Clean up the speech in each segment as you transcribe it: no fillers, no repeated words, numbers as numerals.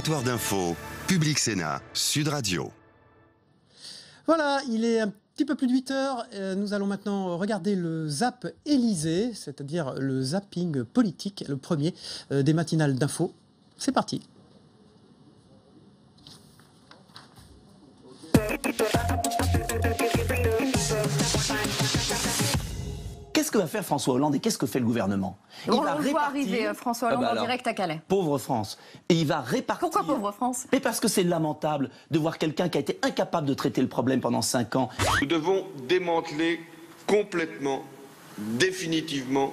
Territoire d'info, Public Sénat, Sud Radio. Voilà, il est un petit peu plus de 8 heures. Nous allons maintenant regarder le Zap Élysée, c'est-à-dire le zapping politique, le premier des matinales d'info. C'est parti. Qu'est-ce que va faire François Hollande et qu'est-ce que fait le gouvernement? On le voit arriver, François Hollande en direct à Calais. Pauvre France. Et il va répartir... Pourquoi pauvre France? Mais parce que c'est lamentable de voir quelqu'un qui a été incapable de traiter le problème pendant 5 ans. Nous devons démanteler complètement, définitivement,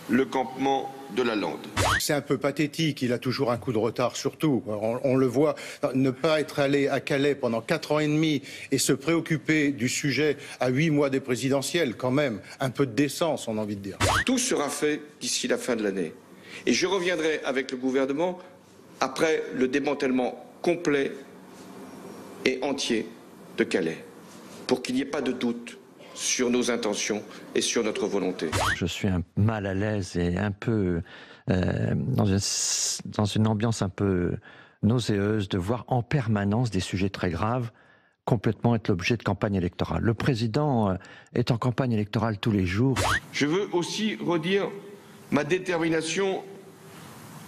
le campement de la Lande. C'est un peu pathétique, il a toujours un coup de retard sur tout. On le voit, ne pas être allé à Calais pendant 4 ans et demi et se préoccuper du sujet à 8 mois des présidentielles, quand même, un peu de décence, on a envie de dire. Tout sera fait d'ici la fin de l'année. Et je reviendrai avec le gouvernement après le démantèlement complet et entier de Calais, pour qu'il n'y ait pas de doute sur nos intentions et sur notre volonté. Je suis mal à l'aise et un peu dans une ambiance un peu nauséeuse de voir en permanence des sujets très graves complètement être l'objet de campagne électorale. Le président est en campagne électorale tous les jours. Je veux aussi redire ma détermination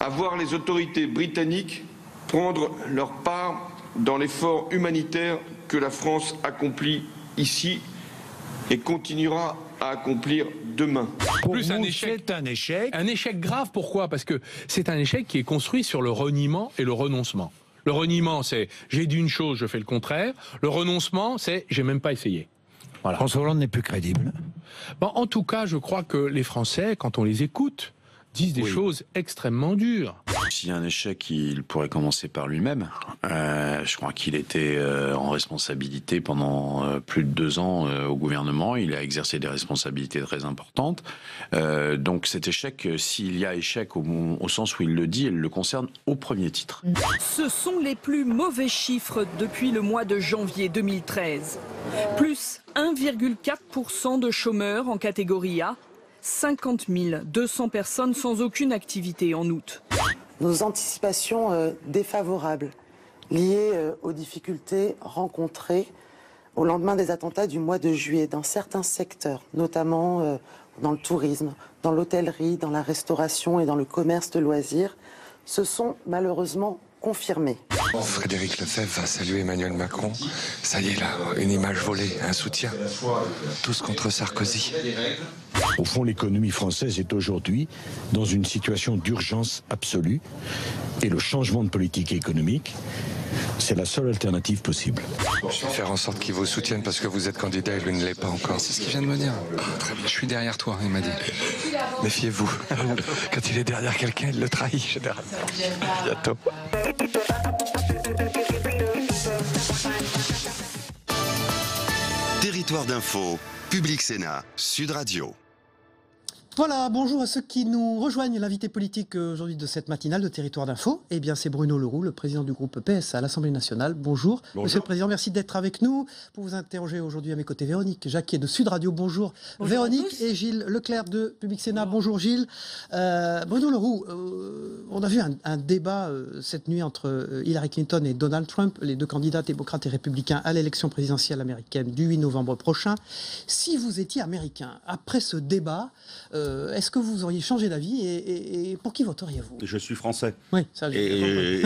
à voir les autorités britanniques prendre leur part dans l'effort humanitaire que la France accomplit ici et continuera à accomplir demain. Plus un échec, c'est un échec. Un échec grave, pourquoi? Parce que c'est un échec qui est construit sur le reniement et le renoncement. Le reniement, c'est j'ai dit une chose, je fais le contraire. Le renoncement, c'est j'ai même pas essayé. Voilà. François Hollande n'est plus crédible. Bon, en tout cas, je crois que les Français, quand on les écoute, disent des choses extrêmement dures. S'il y a un échec, il pourrait commencer par lui-même. Je crois qu'il était en responsabilité pendant plus de 2 ans au gouvernement. Il a exercé des responsabilités très importantes. Donc cet échec, s'il y a échec au sens où il le dit, il le concerne au premier titre. Ce sont les plus mauvais chiffres depuis le mois de janvier 2013. Plus 1,4% de chômeurs en catégorie A. 50 200 personnes sans aucune activité en août. Nos anticipations défavorables liées aux difficultés rencontrées au lendemain des attentats du mois de juillet dans certains secteurs, notamment dans le tourisme, dans l'hôtellerie, dans la restauration et dans le commerce de loisirs, se sont malheureusement confirmées. Frédéric Lefebvre va saluer Emmanuel Macron. Ça y est là, une image volée, un soutien. Tous contre Sarkozy. Au fond, l'économie française est aujourd'hui dans une situation d'urgence absolue. Et le changement de politique économique, c'est la seule alternative possible. Je vais faire en sorte qu'ils vous soutiennent parce que vous êtes candidat et lui ne l'est pas encore. C'est ce qu'il vient de me dire. Très bien. Je suis derrière toi, il m'a dit. Méfiez-vous. Quand il est derrière quelqu'un, il le trahit généralement. À bientôt. Territoire d'info, Public Sénat, Sud Radio. Voilà, bonjour à ceux qui nous rejoignent. L'invité politique aujourd'hui de cette matinale de Territoire d'Info, eh bien c'est Bruno Le Roux, le président du groupe PS à l'Assemblée nationale. Bonjour. Monsieur le Président, merci d'être avec nous. Pour vous interroger aujourd'hui à mes côtés, Véronique Jacquier de Sud Radio. Bonjour, Véronique, et Gilles Leclerc de Public Sénat. Bonjour Gilles. Bruno Le Roux, on a vu un débat cette nuit entre Hillary Clinton et Donald Trump, les deux candidats démocrates et républicains à l'élection présidentielle américaine du 8 novembre prochain. Si vous étiez américain, après ce débat, est-ce que vous auriez changé d'avis et pour qui voteriez-vous? Je suis français. Oui, ça et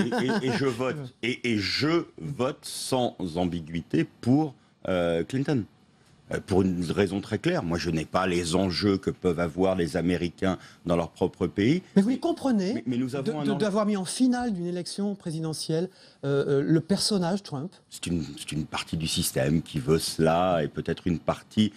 je vote. Et je vote sans ambiguïté pour Clinton. Pour une raison très claire. Moi, je n'ai pas les enjeux que peuvent avoir les Américains dans leur propre pays. Mais vous les comprenez mais nous avons d'avoir mis en finale d'une élection présidentielle le personnage Trump? C'est une partie du système qui veut cela et peut-être une partie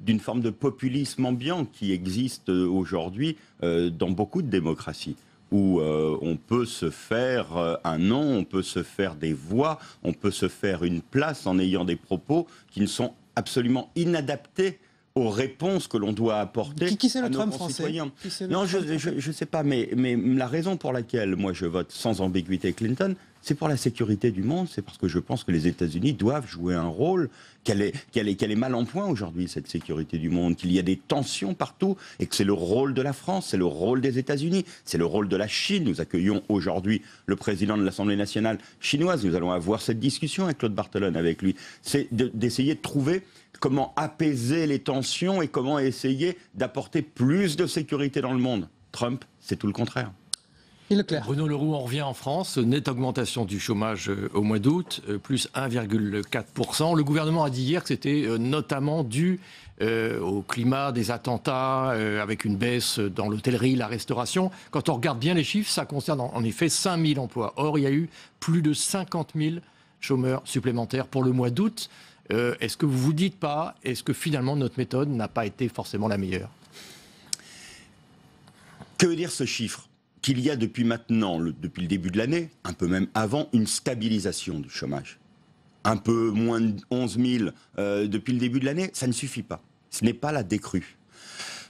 d'une forme de populisme ambiant qui existe aujourd'hui dans beaucoup de démocraties, où on peut se faire un nom, on peut se faire des voix, on peut se faire une place en ayant des propos qui ne sont absolument inadaptés aux réponses que l'on doit apporter qui c'est le à nos Trump concitoyens. français? Non, je ne sais pas, mais la raison pour laquelle moi je vote sans ambiguïté Clinton, c'est pour la sécurité du monde, c'est parce que je pense que les États-Unis doivent jouer un rôle, qu'elle est mal en point aujourd'hui, cette sécurité du monde, qu'il y a des tensions partout, et que c'est le rôle de la France, c'est le rôle des États-Unis, c'est le rôle de la Chine. Nous accueillons aujourd'hui le président de l'Assemblée nationale chinoise, nous allons avoir cette discussion avec Claude Barthelone, avec lui. C'est d'essayer de trouver comment apaiser les tensions et comment essayer d'apporter plus de sécurité dans le monde. Trump, c'est tout le contraire. Bruno Le Roux, on revient en France, nette augmentation du chômage au mois d'août, plus 1,4%. Le gouvernement a dit hier que c'était notamment dû au climat des attentats, avec une baisse dans l'hôtellerie, la restauration. Quand on regarde bien les chiffres, ça concerne en effet 5 000 emplois. Or, il y a eu plus de 50 000 chômeurs supplémentaires pour le mois d'août. Est-ce que vous vous dites pas, est-ce que finalement notre méthode n'a pas été forcément la meilleure? Que veut dire ce chiffre? Qu'il y a depuis maintenant, depuis le début de l'année, un peu même avant, une stabilisation du chômage. Un peu moins de 11 000 depuis le début de l'année, ça ne suffit pas. Ce n'est pas la décrue.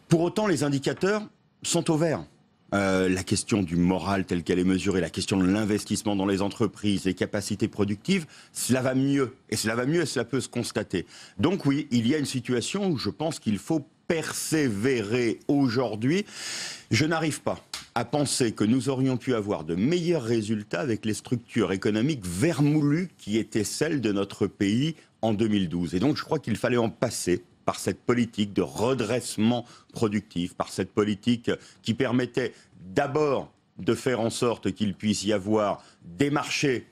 Pour autant, les indicateurs sont au vert. La question du moral tel qu'elle est mesurée, la question de l'investissement dans les entreprises, les capacités productives, cela va mieux. Et cela va mieux et cela peut se constater. Donc oui, il y a une situation où je pense qu'il faut persévérer aujourd'hui. Je n'arrive pas à penser que nous aurions pu avoir de meilleurs résultats avec les structures économiques vermoulues qui étaient celles de notre pays en 2012. Et donc je crois qu'il fallait en passer par cette politique de redressement productif, par cette politique qui permettait d'abord de faire en sorte qu'il puisse y avoir des marchés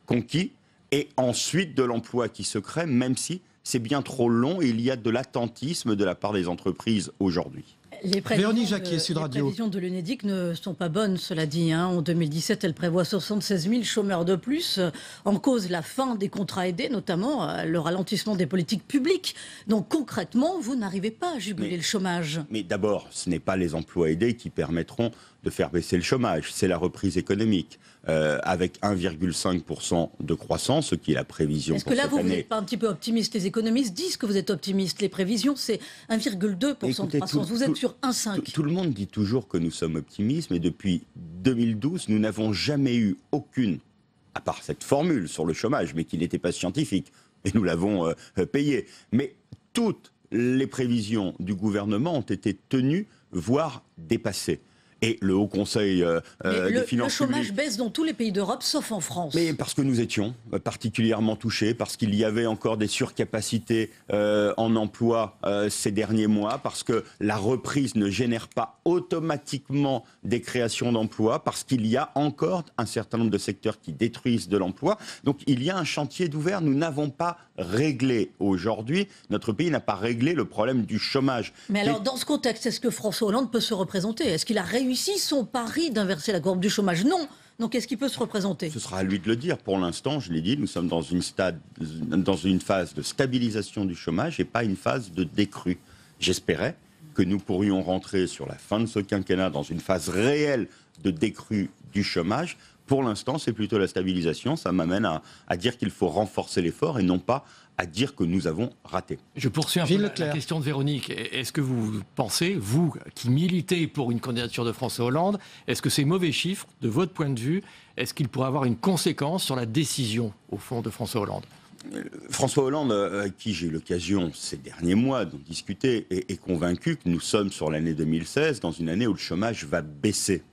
conquis et ensuite de l'emploi qui se crée, même si c'est bien trop long et il y a de l'attentisme de la part des entreprises aujourd'hui. Les prévisions de l'UNEDIC ne sont pas bonnes, cela dit. En 2017, elle prévoit 76 000 chômeurs de plus. En cause, la fin des contrats aidés, notamment le ralentissement des politiques publiques. Donc concrètement, vous n'arrivez pas à juguler le chômage. Mais d'abord, ce n'est pas les emplois aidés qui permettront de faire baisser le chômage. C'est la reprise économique. Avec 1,5% de croissance, ce qui est la prévision pour cette année. Est-ce que là, vous n'êtes pas un petit peu optimiste? Les économistes disent que vous êtes optimiste. Les prévisions, c'est 1,2% de croissance. Vous êtes sur 1,5%. Tout le monde dit toujours que nous sommes optimistes, mais depuis 2012, nous n'avons jamais eu aucune, à part cette formule sur le chômage, mais qui n'était pas scientifique, et nous l'avons payée. Mais toutes les prévisions du gouvernement ont été tenues, voire dépassées. Et le Haut Conseil des finances publiques... Le chômage baisse dans tous les pays d'Europe, sauf en France. Mais parce que nous étions particulièrement touchés, parce qu'il y avait encore des surcapacités en emploi ces derniers mois, parce que la reprise ne génère pas automatiquement des créations d'emplois, parce qu'il y a encore un certain nombre de secteurs qui détruisent de l'emploi. Donc il y a un chantier d'ouvert. Nous n'avons pas réglé aujourd'hui, notre pays n'a pas réglé le problème du chômage. Mais alors, dans ce contexte, est-ce que François Hollande peut se représenter? Est-ce qu'il a réussi son pari d'inverser la courbe du chômage? Non. Donc est-ce qu'il peut se représenter? Ce sera à lui de le dire. Pour l'instant, je l'ai dit, nous sommes dans une phase de stabilisation du chômage et pas une phase de décrue. J'espérais que nous pourrions rentrer sur la fin de ce quinquennat dans une phase réelle de décrue du chômage. Pour l'instant, c'est plutôt la stabilisation. Ça m'amène à dire qu'il faut renforcer l'effort et non pas à dire que nous avons raté. Je poursuis un peu la question de Véronique. Est-ce que vous pensez, vous qui militez pour une candidature de François Hollande, est-ce que ces mauvais chiffres, de votre point de vue, est-ce qu'ils pourraient avoir une conséquence sur la décision, au fond, de François Hollande? François Hollande, avec qui j'ai eu l'occasion ces derniers mois d'en discuter, est convaincu que nous sommes sur l'année 2016, dans une année où le chômage va baisser.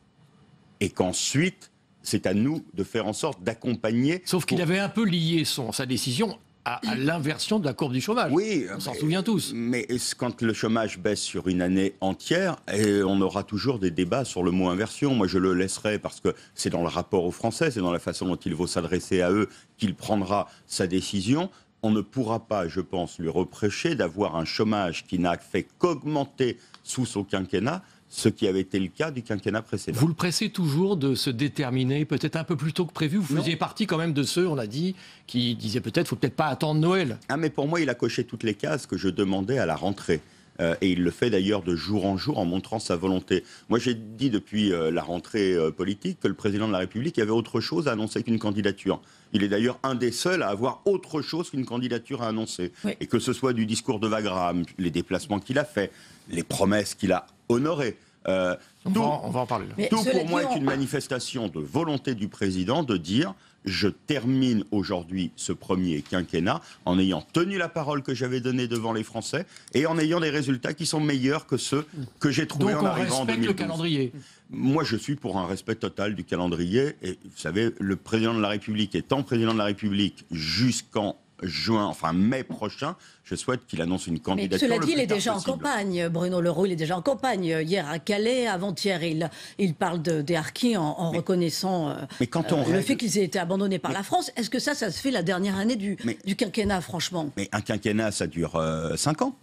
Et qu'ensuite, c'est à nous de faire en sorte d'accompagner... Sauf qu'il avait un peu lié sa décision à l'inversion de la courbe du chômage. Oui, on s'en souvient tous. Mais quand le chômage baisse sur une année entière, on aura toujours des débats sur le mot inversion. Moi, je le laisserai parce que c'est dans le rapport aux Français, c'est dans la façon dont il faut s'adresser à eux qu'il prendra sa décision. On ne pourra pas, je pense, lui reprocher d'avoir un chômage qui n'a fait qu'augmenter sous son quinquennat, ce qui avait été le cas du quinquennat précédent. Vous le pressez toujours de se déterminer, peut-être un peu plus tôt que prévu. Vous faisiez partie quand même de ceux, on a dit, qui disaient peut-être, faut peut-être pas attendre Noël. Ah, mais pour moi, il a coché toutes les cases que je demandais à la rentrée. Et il le fait d'ailleurs de jour en jour en montrant sa volonté. Moi, j'ai dit depuis la rentrée politique que le président de la République avait autre chose à annoncer qu'une candidature. Il est d'ailleurs un des seuls à avoir autre chose qu'une candidature à annoncer. Oui. Et que ce soit du discours de Wagram, les déplacements qu'il a faits, les promesses qu'il a honorées. On va en parler. Tout pour moi est une manifestation de volonté du président de dire je termine aujourd'hui ce premier quinquennat en ayant tenu la parole que j'avais donnée devant les Français et en ayant des résultats qui sont meilleurs que ceux que j'ai trouvés en arrivant en 2012. Donc on respecte le calendrier. Moi, je suis pour un respect total du calendrier. Et vous savez, le président de la République étant président de la République jusqu'en mai prochain, je souhaite qu'il annonce une candidature. Mais cela dit, il est déjà en campagne. Bruno Le Roux, il est déjà en campagne. Hier à Calais, avant-hier, il parle des harkis en reconnaissant le fait qu'ils aient été abandonnés par la France. Est-ce que ça se fait la dernière année du quinquennat, franchement? Mais un quinquennat, ça dure 5 ans.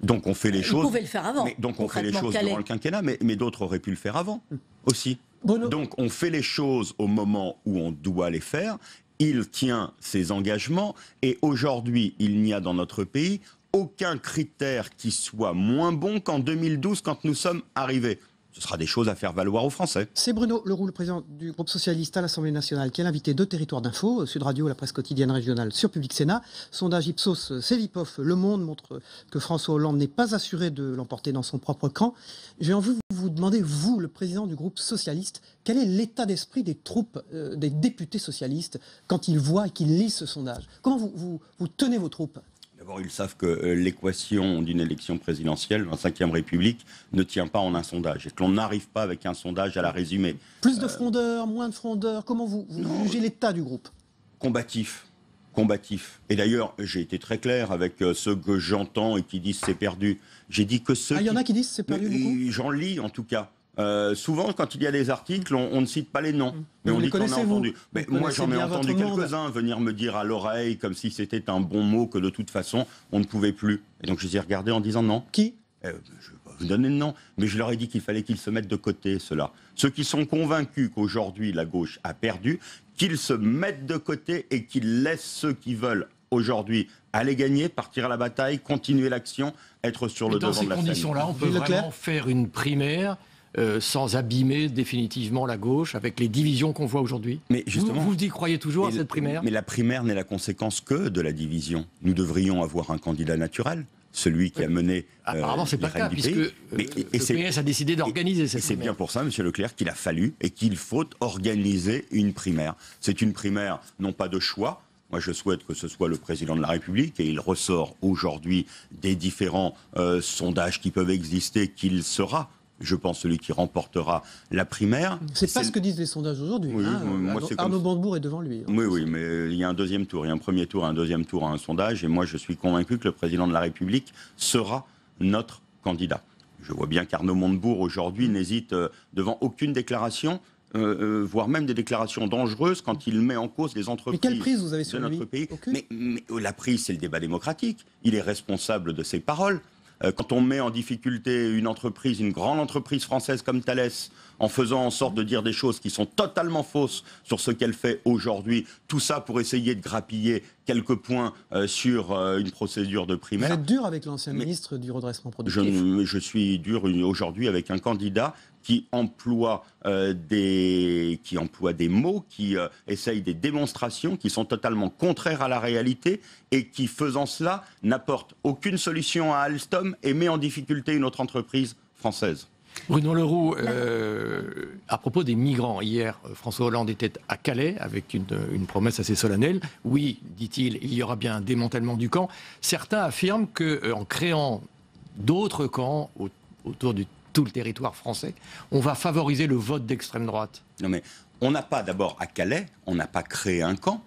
Donc on fait les choses. Ils pouvaient le faire avant. Donc on fait les choses durant le quinquennat, mais d'autres auraient pu le faire avant aussi. Donc on fait les choses au moment où on doit les faire. Il tient ses engagements et aujourd'hui, il n'y a dans notre pays aucun critère qui soit moins bon qu'en 2012 quand nous sommes arrivés. Ce sera des choses à faire valoir aux Français. C'est Bruno Le Roux, le président du groupe socialiste à l'Assemblée nationale, qui est l'invité de Territoire d'Info, Sud Radio, la presse quotidienne régionale sur Public Sénat. Sondage Ipsos, Cevipof, Le Monde montre que François Hollande n'est pas assuré de l'emporter dans son propre camp. J'ai envie de vous demander, vous, le président du groupe socialiste, quel est l'état d'esprit des troupes, des députés socialistes, quand ils voient et qu'ils lisent ce sondage? Comment vous tenez vos troupes? D'abord, ils savent que l'équation d'une élection présidentielle, dans la Ve République, ne tient pas en un sondage. Et que l'on n'arrive pas avec un sondage à la résumer. Plus de frondeurs, moins de frondeurs, comment vous jugez l'état du groupe? Combatif. Et d'ailleurs, j'ai été très clair avec ceux que j'entends et qui disent c'est perdu. J'ai dit que ceux il y en a qui disent c'est perdu beaucoup. J'en lis en tout cas. Souvent, quand il y a des articles, on ne cite pas les noms. Mais on dit qu'on a entendu. Mais moi, j'en ai entendu quelques-uns venir me dire à l'oreille, comme si c'était un bon mot, que de toute façon, on ne pouvait plus. Et donc, je les ai regardés en disant non. Qui je ne vais pas vous donner de nom, mais je leur ai dit qu'il fallait qu'ils se mettent de côté, ceux-là. Ceux qui sont convaincus qu'aujourd'hui, la gauche a perdu, qu'ils se mettent de côté et qu'ils laissent ceux qui veulent aujourd'hui aller gagner, partir à la bataille, continuer l'action, être sur le devant de la scène. Dans ces conditions-là, on peut vraiment faire une primaire sans abîmer définitivement la gauche, avec les divisions qu'on voit aujourd'hui. Mais justement, vous y croyez toujours à cette primaire? Mais la primaire n'est la conséquence que de la division. Nous devrions avoir un candidat naturel, celui qui a mené apparemment, c'est pas le cas, puisque le PS a décidé d'organiser cette primaire. C'est bien pour ça, Monsieur Leclerc, qu'il a fallu et qu'il faut organiser une primaire. C'est une primaire, non pas de choix. Moi, je souhaite que ce soit le président de la République, et il ressort aujourd'hui des différents sondages qui peuvent exister, qu'il sera, je pense, celui qui remportera la primaire. C'est pas ce que disent les sondages aujourd'hui. Oui, Arnaud Montebourg est devant lui. Oui, mais il y a un deuxième tour. Il y a un premier tour, un deuxième tour à un sondage. Et moi, je suis convaincu que le président de la République sera notre candidat. Je vois bien qu'Arnaud Montebourg, aujourd'hui, n'hésite devant aucune déclaration, voire même des déclarations dangereuses quand il met en cause les entreprises. Mais quelle prise vous avez sur de notre pays? Mais la prise, c'est le débat démocratique. Il est responsable de ses paroles. Quand on met en difficulté une entreprise, une grande entreprise française comme Thales, en faisant en sorte de dire des choses qui sont totalement fausses sur ce qu'elle fait aujourd'hui, tout ça pour essayer de grappiller quelques points sur une procédure de primaire. Vous êtes dur avec l'ancien ministre du redressement productif. Je suis dur aujourd'hui avec un candidat qui emploie des mots, qui essaye des démonstrations qui sont totalement contraires à la réalité et qui, faisant cela, n'apporte aucune solution à Alstom et met en difficulté une autre entreprise française. Bruno Le Roux, à propos des migrants, hier, François Hollande était à Calais avec une promesse assez solennelle. Oui, dit-il, il y aura bien un démantèlement du camp. Certains affirment qu'en créant d'autres camps autour de tout le territoire français, on va favoriser le vote d'extrême droite. Non mais on n'a pas, d'abord, à Calais, on n'a pas créé un camp.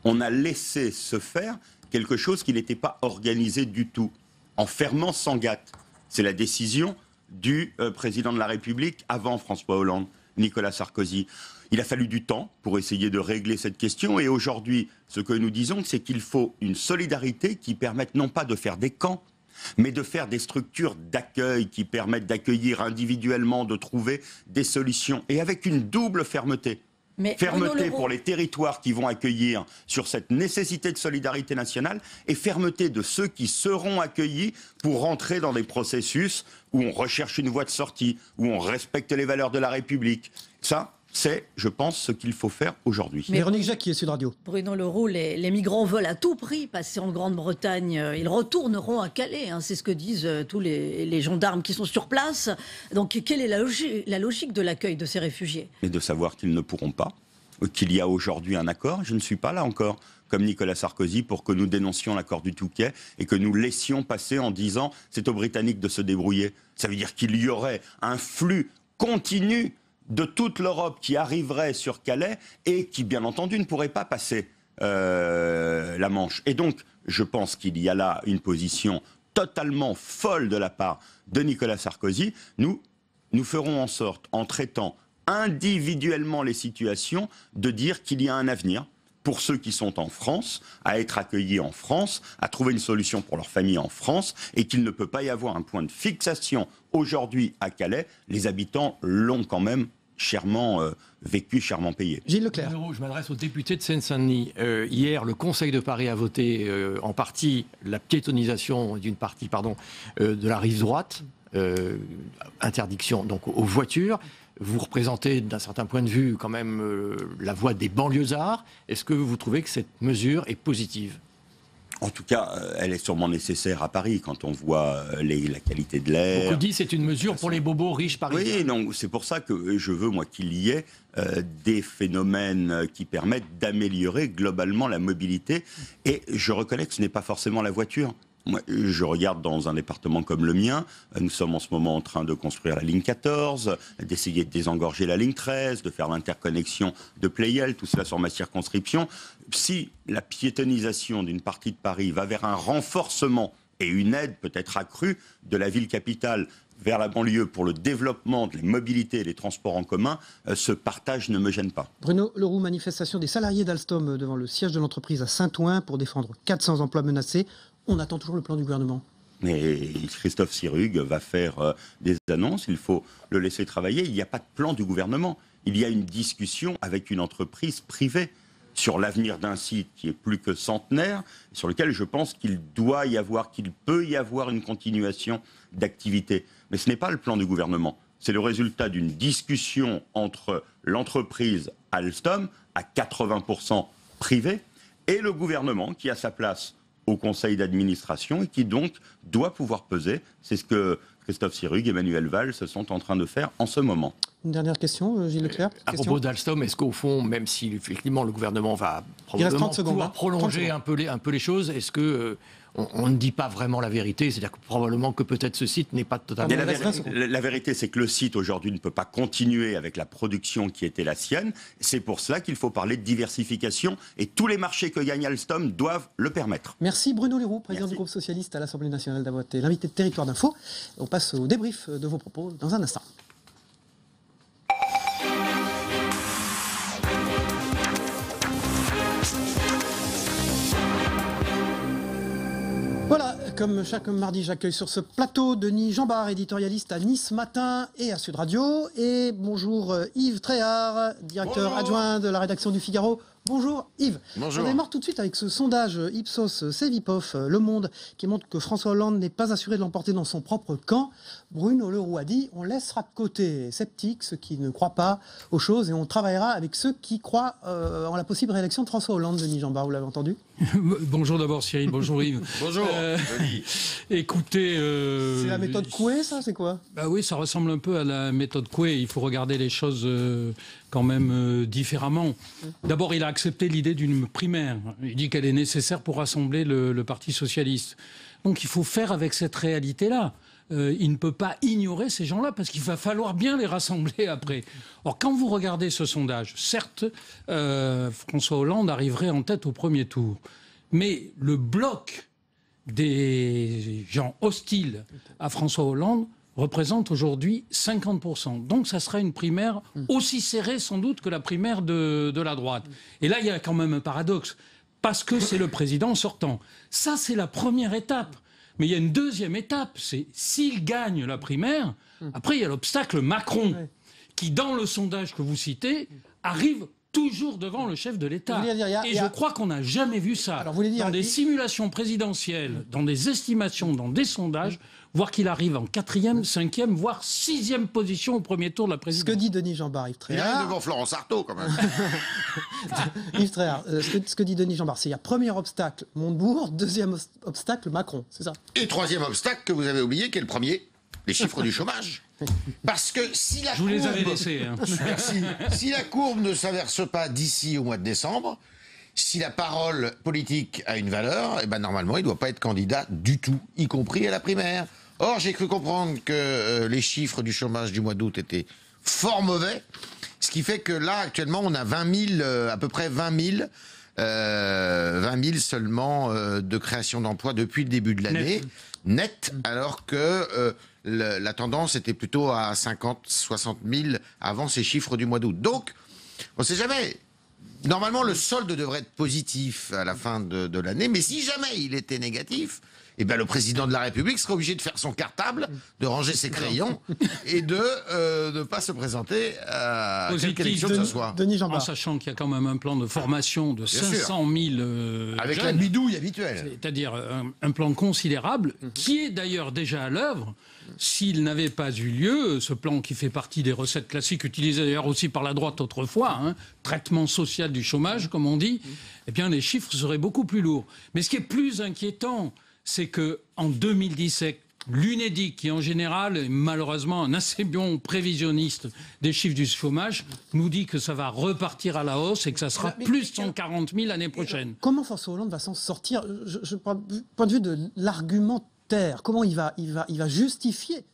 On a laissé se faire quelque chose qui n'était pas organisé du tout, en fermant Sangatte. C'est la décision du président de la République avant François Hollande, Nicolas Sarkozy. Il a fallu du temps pour essayer de régler cette question et aujourd'hui, ce que nous disons, c'est qu'il faut une solidarité qui permette non pas de faire des camps, mais de faire des structures d'accueil qui permettent d'accueillir individuellement, de trouver des solutions et avec une double fermeté. Fermeté pour les territoires qui vont accueillir sur cette nécessité de solidarité nationale et fermeté de ceux qui seront accueillis pour rentrer dans des processus où on recherche une voie de sortie, où on respecte les valeurs de la République. Ça, c'est, je pense, ce qu'il faut faire aujourd'hui. Véronique Jacquier, Sud Radio. Bruno Leroux, les migrants veulent à tout prix passer en Grande-Bretagne. Ils retourneront à Calais, hein, c'est ce que disent tous les gendarmes qui sont sur place. Donc quelle est la logique de l'accueil de ces réfugiés? Et de savoir qu'ils ne pourront pas, qu'il y a aujourd'hui un accord. Je ne suis pas là encore, comme Nicolas Sarkozy, pour que nous dénoncions l'accord du Touquet et que nous laissions passer en disant c'est aux Britanniques de se débrouiller. Ça veut dire qu'il y aurait un flux continu de toute l'Europe qui arriverait sur Calais et qui, bien entendu, ne pourrait pas passer la Manche. Et donc, je pense qu'il y a là une position totalement folle de la part de Nicolas Sarkozy. Nous ferons en sorte, en traitant individuellement les situations, de dire qu'il y a un avenir pour ceux qui sont en France, à être accueillis en France, à trouver une solution pour leur famille en France, et qu'il ne peut pas y avoir un point de fixation aujourd'hui à Calais. Les habitants l'ont quand même chèrement vécu, chèrement payé. Gilles Leclerc. Je m'adresse aux députés de Seine-Saint-Denis. Hier, le Conseil de Paris a voté en partie la piétonisation d'une partie de la rive droite, interdiction donc aux voitures. Vous représentez d'un certain point de vue quand même la voix des banlieusards. Est-ce que vous trouvez que cette mesure est positive ? En tout cas, elle est sûrement nécessaire à Paris quand on voit la qualité de l'air. Beaucoup disent que c'est une mesure pour les bobos riches parisiens. Oui, non, c'est pour ça que je veux, moi, qu'il y ait des phénomènes qui permettent d'améliorer globalement la mobilité. Et je reconnais que ce n'est pas forcément la voiture. Moi, je regarde dans un département comme le mien, nous sommes en ce moment en train de construire la ligne 14, d'essayer de désengorger la ligne 13, de faire l'interconnexion de Pleyel, tout cela sur ma circonscription. Si la piétonisation d'une partie de Paris va vers un renforcement et une aide peut-être accrue de la ville capitale vers la banlieue pour le développement de la mobilité et des transports en commun, ce partage ne me gêne pas. Bruno Leroux, manifestation des salariés d'Alstom devant le siège de l'entreprise à Saint-Ouen pour défendre 400 emplois menacés. On attend toujours le plan du gouvernement. Mais Christophe Sirugue va faire des annonces, il faut le laisser travailler. Il n'y a pas de plan du gouvernement. Il y a une discussion avec une entreprise privée sur l'avenir d'un site qui est plus que centenaire, sur lequel je pense qu'il peut y avoir une continuation d'activité. Mais ce n'est pas le plan du gouvernement. C'est le résultat d'une discussion entre l'entreprise Alstom, à 80% privée, et le gouvernement qui a sa place au conseil d'administration et qui donc doit pouvoir peser. C'est ce que Christophe Sirugue et Manuel Valls sont en train de faire en ce moment. Une dernière question, Gilles Leclerc. À propos d'Alstom, est-ce qu'au fond, même si effectivement le gouvernement va probablement pouvoir prolonger un peu les choses, est-ce que on ne dit pas vraiment la vérité? C'est-à-dire que probablement que peut-être ce site n'est pas totalement... La vérité, c'est que le site aujourd'hui ne peut pas continuer avec la production qui était la sienne. C'est pour cela qu'il faut parler de diversification et tous les marchés que gagne Alstom doivent le permettre. Merci Bruno Leroux, président du groupe socialiste à l'Assemblée nationale, d'avoir été l'invité de Territoire d'Info. On passe au débrief de vos propos dans un instant. Voilà, comme chaque mardi, j'accueille sur ce plateau Denis Jambard, éditorialiste à Nice Matin et à Sud Radio. Et bonjour Yves Tréhard, directeur adjoint de la rédaction du Figaro. Bonjour Yves. Bonjour. On démarre tout de suite avec ce sondage Ipsos Cevipof Le Monde qui montre que François Hollande n'est pas assuré de l'emporter dans son propre camp. Bruno Leroux a dit on laissera de côté sceptiques, ceux qui ne croient pas aux choses, et on travaillera avec ceux qui croient en la possible réélection de François Hollande. Denis Jambard, vous l'avez entendu? Bonjour d'abord Cyril, bonjour Yves. Bonjour. Écoutez... c'est la méthode Coué, ça, c'est quoi? Bah oui, ça ressemble un peu à la méthode Coué. Il faut regarder les choses quand même différemment. D'abord, il a accepté l'idée d'une primaire. Il dit qu'elle est nécessaire pour rassembler le Parti socialiste. Donc il faut faire avec cette réalité-là. Il ne peut pas ignorer ces gens-là parce qu'il va falloir bien les rassembler après. Or, quand vous regardez ce sondage, certes, François Hollande arriverait en tête au premier tour. Mais le bloc des gens hostiles à François Hollande représente aujourd'hui 50%. Donc ça sera une primaire aussi serrée sans doute que la primaire de la droite. Et là, il y a quand même un paradoxe, parce que c'est le président sortant. Ça, c'est la première étape. Mais il y a une deuxième étape, c'est s'il gagne la primaire, après il y a l'obstacle Macron, qui dans le sondage que vous citez, arrive toujours devant le chef de l'État. Et je crois qu'on n'a jamais vu ça. Alors, dans des simulations présidentielles, dans des estimations, dans des sondages, voir qu'il arrive en 4e, 5e, voire 6e position au premier tour de la présidence. Ce que dit Denis Jeanbart, Yves Tréhard... Il arrive devant Florence Artaud, quand même. Yves Tréhard, ce que dit Denis Jeanbart, c'est il y a premier obstacle, Montebourg, deuxième obstacle, Macron, c'est ça? Et troisième obstacle que vous avez oublié, qui est le premier, les chiffres du chômage. Parce que si la courbe... Je vous les avais laissés. Hein. Merci. Si la courbe ne s'inverse pas d'ici au mois de décembre, si la parole politique a une valeur, eh ben normalement, il ne doit pas être candidat du tout, y compris à la primaire. Or, j'ai cru comprendre que les chiffres du chômage du mois d'août étaient fort mauvais, ce qui fait que là, actuellement, on a 20 000, à peu près 20 000 seulement de création d'emplois depuis le début de l'année, net, alors que la tendance était plutôt à 50 60 000 avant ces chiffres du mois d'août. Donc, on ne sait jamais. Normalement, le solde devrait être positif à la fin de l'année, mais si jamais il était négatif, eh ben, le président de la République serait obligé de faire son cartable, de ranger ses crayons et de ne pas se présenter à quelque élection que ce soit. En sachant qu'il y a quand même un plan de formation de 500 000 avec jeunes, la bidouille habituelle. C'est-à-dire un plan considérable qui est d'ailleurs déjà à l'œuvre. S'il n'avait pas eu lieu, ce plan qui fait partie des recettes classiques utilisées d'ailleurs aussi par la droite autrefois, traitement social du chômage, comme on dit, eh bien les chiffres seraient beaucoup plus lourds. Mais ce qui est plus inquiétant, c'est qu'en 2017, l'UNEDIC, qui en général est malheureusement un assez bon prévisionniste des chiffres du chômage, nous dit que ça va repartir à la hausse et que ça sera plus 140 000 l'année prochaine. Comment François Hollande va s'en sortir? Point de vue de l'argumentaire, comment il va justifier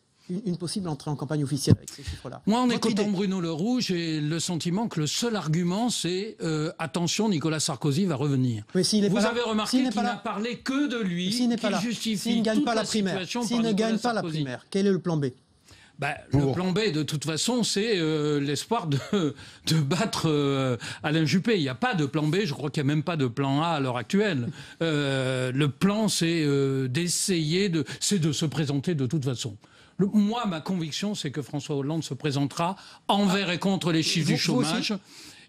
une possible entrée en campagne officielle avec ces chiffres-là? Moi, en écoutant Bruno Le Roux, j'ai le sentiment que le seul argument, c'est attention, Nicolas Sarkozy va revenir. Mais vous avez remarqué qu'il n'a parlé que de lui, qu'il justifie s'il ne gagne pas la primaire, s'il ne gagne pas la primaire, quel est le plan B? Le plan B, de toute façon, c'est l'espoir de battre Alain Juppé. Il n'y a pas de plan B, je crois qu'il n'y a même pas de plan A à l'heure actuelle. Le plan, c'est d'essayer de se présenter de toute façon. Moi, ma conviction, c'est que François Hollande se présentera envers et contre les chiffres du chômage.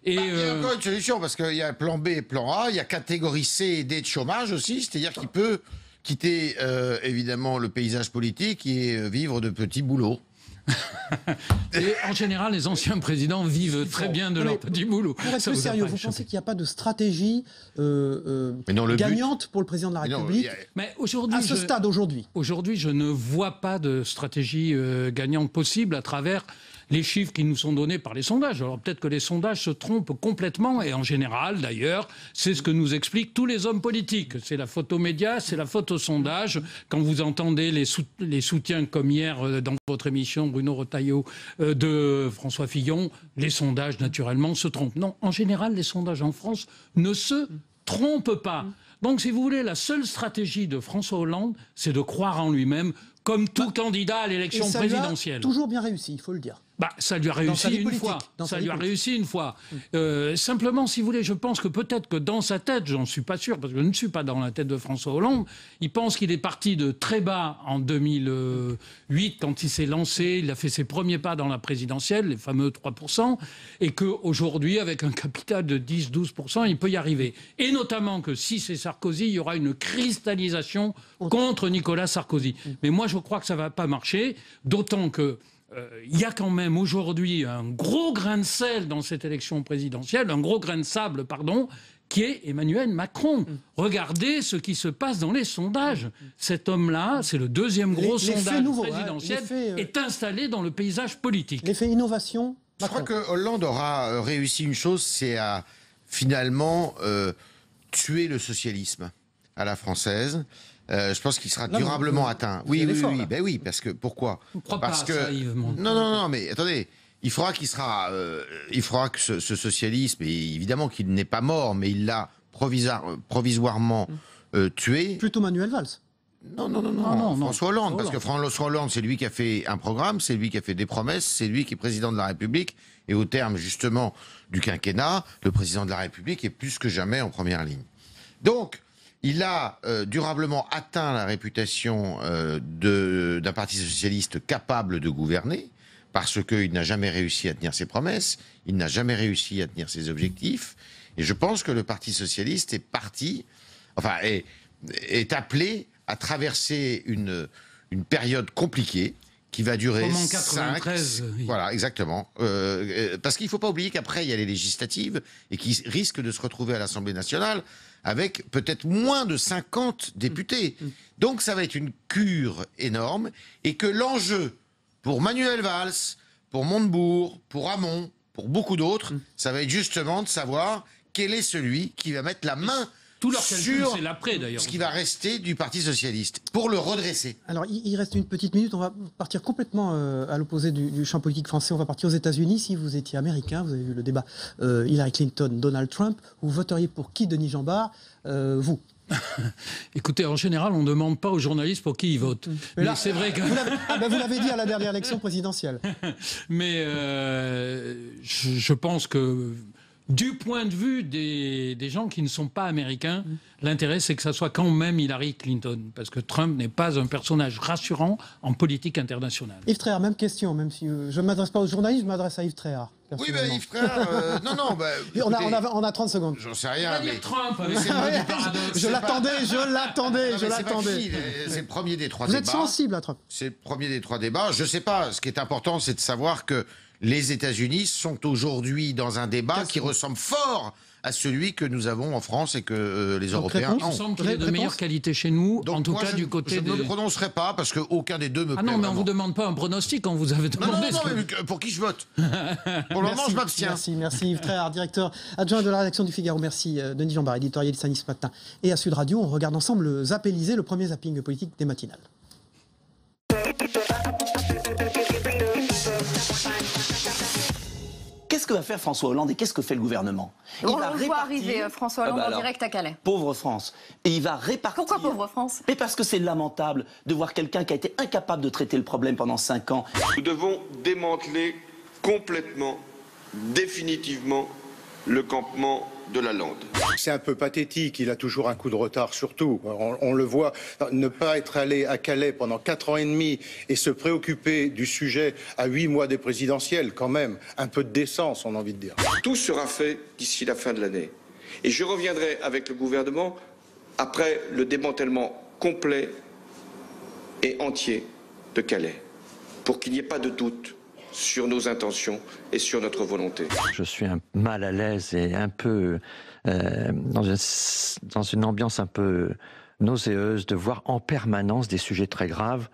Et il y a encore une solution, parce qu'il y a plan B et plan A, il y a catégorie C et D de chômage aussi, c'est-à-dire qu'il peut quitter évidemment le paysage politique et vivre de petits boulots. Et en général, les anciens présidents vivent très bien de leur petit boulot. Pour être plus sérieux, vous pensez qu'il n'y a pas de stratégie gagnante pour le président de la République mais aujourd'hui, à ce stade aujourd'hui? Aujourd'hui, je ne vois pas de stratégie gagnante possible à travers les chiffres qui nous sont donnés par les sondages. Alors peut-être que les sondages se trompent complètement, et en général d'ailleurs, c'est ce que nous expliquent tous les hommes politiques. C'est la photo média, c'est la photo sondage. Quand vous entendez les soutiens comme hier dans votre émission, Bruno Retailleau, de François Fillon, les sondages naturellement se trompent. Non, en général, les sondages en France ne se trompent pas. Donc si vous voulez, la seule stratégie de François Hollande, c'est de croire en lui-même, comme tout candidat à l'élection présidentielle. Toujours bien réussi, il faut le dire. Ça lui a réussi une fois. Ça lui a réussi une fois. Simplement, si vous voulez, je pense que peut-être que dans sa tête, j'en suis pas sûr, parce que je ne suis pas dans la tête de François Hollande, il pense qu'il est parti de très bas en 2008, quand il s'est lancé, il a fait ses premiers pas dans la présidentielle, les fameux 3%, et qu'aujourd'hui, avec un capital de 10-12%, il peut y arriver. Et notamment que si c'est Sarkozy, il y aura une cristallisation contre Nicolas Sarkozy. Mais moi, je crois que ça ne va pas marcher, d'autant que il y a quand même aujourd'hui un gros grain de sel dans cette élection présidentielle, un gros grain de sable, pardon, qui est Emmanuel Macron. Regardez ce qui se passe dans les sondages. Cet homme-là, c'est le deuxième gros sondage présidentiel, est installé dans le paysage politique. L'effet innovation. Je crois que Hollande aura réussi une chose, c'est à finalement tuer le socialisme à la française. Je pense qu'il sera durablement atteint. Oui, parce que pourquoi? Parce que non, mais attendez, il faudra que ce socialisme, et évidemment qu'il n'est pas mort, mais il l'a provisoirement tué. Plutôt Manuel Valls. Non, François Hollande, parce que François Hollande, c'est lui qui a fait un programme, c'est lui qui a fait des promesses, c'est lui qui est président de la République, et au terme justement du quinquennat, le président de la République est plus que jamais en première ligne. Donc, il a durablement atteint la réputation d'un parti socialiste capable de gouverner, parce qu'il n'a jamais réussi à tenir ses promesses, il n'a jamais réussi à tenir ses objectifs. Et je pense que le Parti socialiste est appelé à traverser une période compliquée qui va durer Comme en 93. Oui. Voilà, exactement. Parce qu'il ne faut pas oublier qu'après, il y a les législatives et qui risquent de se retrouver à l'Assemblée nationale avec peut-être moins de 50 députés. Donc ça va être une cure énorme et que l'enjeu pour Manuel Valls, pour Montebourg, pour Hamon, pour beaucoup d'autres, ça va être justement de savoir quel est celui qui va mettre la main sur ce qui va rester du Parti socialiste pour le redresser. Alors, il reste une petite minute. On va partir complètement à l'opposé du champ politique français. On va partir aux États-Unis. Si vous étiez américain, vous avez vu le débat Hillary Clinton, Donald Trump, vous voteriez pour qui, Denis Jambard? Vous? Écoutez, en général, on ne demande pas aux journalistes pour qui ils votent. Mais là, c'est vrai que... Vous l'avez dit à la dernière élection présidentielle. Mais je pense que... Du point de vue des gens qui ne sont pas américains, l'intérêt c'est que ça soit quand même Hillary Clinton, parce que Trump n'est pas un personnage rassurant en politique internationale. Yves Tréhard, même question, même si je ne m'adresse pas aux journalistes, je m'adresse à Yves Tréhard. Oui, mais Yves Tréhard, on a 30 secondes. J'en sais rien, mais... Trump, je l'attendais. C'est le premier des trois débats. Vous êtes sensible à Trump. C'est le premier des trois débats. Je ne sais pas, ce qui est important, c'est de savoir que les États-Unis sont aujourd'hui dans un débat qui ressemble fort à celui que nous avons en France et que les Européens ont. Il me semble qu'il est de meilleure qualité chez nous, en tout cas du côté des... Je ne me prononcerai pas parce qu'aucun des deux me plaît. Ah non, mais on ne vous vraiment. demande pas un pronostic, on vous avait demandé... Non, mais pour qui je vote? Pour le moment, je m'abstiens. Merci Yves Tréhard, directeur adjoint de la rédaction du Figaro. Merci Denis Jambard, éditorialiste à Nice Matin. Et à Sud Radio, on regarde ensemble le Zap Élysée, le premier zapping politique des matinales. Qu'est-ce que va faire François Hollande et qu'est-ce que fait le gouvernement? On voit arriver François Hollande en direct à Calais. Pauvre France. Et il va répartir... Pourquoi pauvre France? Mais parce que c'est lamentable de voir quelqu'un qui a été incapable de traiter le problème pendant 5 ans. Nous devons démanteler complètement, définitivement, le campement de Lalande. C'est un peu pathétique, il a toujours un coup de retard sur tout. On le voit, ne pas être allé à Calais pendant 4 ans et demi et se préoccuper du sujet à 8 mois des présidentielles, quand même, un peu de décence, on a envie de dire. Tout sera fait d'ici la fin de l'année. Et je reviendrai avec le gouvernement après le démantèlement complet et entier de Calais, pour qu'il n'y ait pas de doute sur nos intentions et sur notre volonté. Je suis mal à l'aise et un peu dans une ambiance un peu nauséeuse de voir en permanence des sujets très graves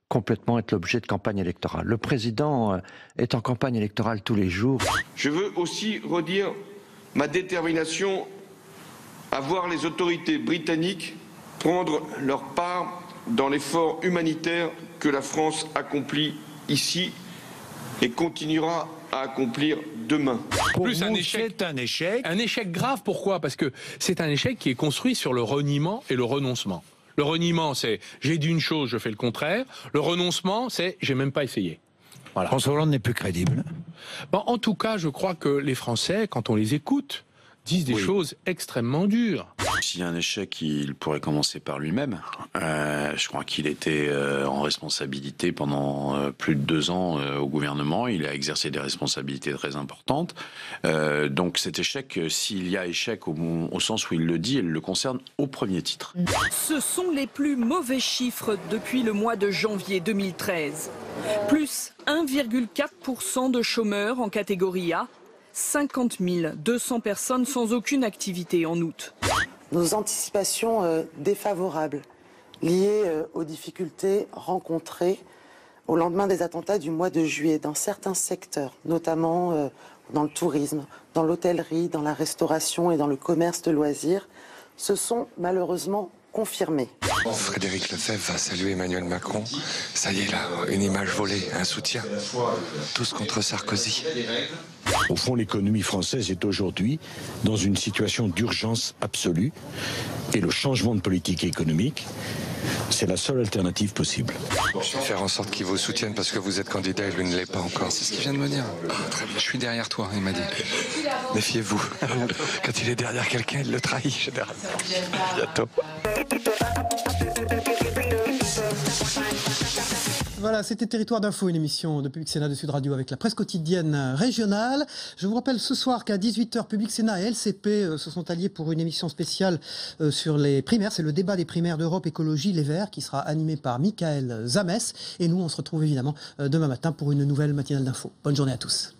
complètement être l'objet de campagne électorale. Le président est en campagne électorale tous les jours. Je veux aussi redire ma détermination à voir les autorités britanniques prendre leur part dans l'effort humanitaire que la France accomplit ici et continuera à accomplir demain. Plus un échec, c'est un échec. Un échec grave, pourquoi? Parce que c'est un échec qui est construit sur le reniement et le renoncement. Le reniement, c'est j'ai dit une chose, je fais le contraire. Le renoncement, c'est j'ai même pas essayé. Voilà. François Hollande n'est plus crédible. Bon, en tout cas, je crois que les Français, quand on les écoute, disent des choses extrêmement dures. S'il y a un échec, il pourrait commencer par lui-même. Je crois qu'il était en responsabilité pendant plus de 2 ans au gouvernement. Il a exercé des responsabilités très importantes. Donc cet échec, s'il y a échec au sens où il le dit, il le concerne au premier titre. Ce sont les plus mauvais chiffres depuis le mois de janvier 2013. Plus 1,4% de chômeurs en catégorie A, 50 200 personnes sans aucune activité en août. Nos anticipations défavorables liées aux difficultés rencontrées au lendemain des attentats du mois de juillet dans certains secteurs, notamment dans le tourisme, dans l'hôtellerie, dans la restauration et dans le commerce de loisirs, se sont malheureusement confirmées. Frédéric Lefebvre va saluer Emmanuel Macron. Ça y est là, une image volée, un soutien. Tous contre Sarkozy. Au fond, l'économie française est aujourd'hui dans une situation d'urgence absolue. Et le changement de politique économique, c'est la seule alternative possible. Je vais faire en sorte qu'il vous soutienne parce que vous êtes candidat et lui ne l'est pas encore. C'est ce qu'il vient de me dire. Très bien. Je suis derrière toi, il m'a dit. Méfiez-vous. Quand il est derrière quelqu'un, il le trahit, généralement. Bientôt. Voilà, c'était Territoire d'Info, une émission de Public Sénat de Sud Radio avec la presse quotidienne régionale. Je vous rappelle ce soir qu'à 18h, Public Sénat et LCP se sont alliés pour une émission spéciale sur les primaires. C'est le débat des primaires d'Europe Écologie Les Verts qui sera animé par Michael Zamès. Et nous, on se retrouve évidemment demain matin pour une nouvelle matinale d'info. Bonne journée à tous.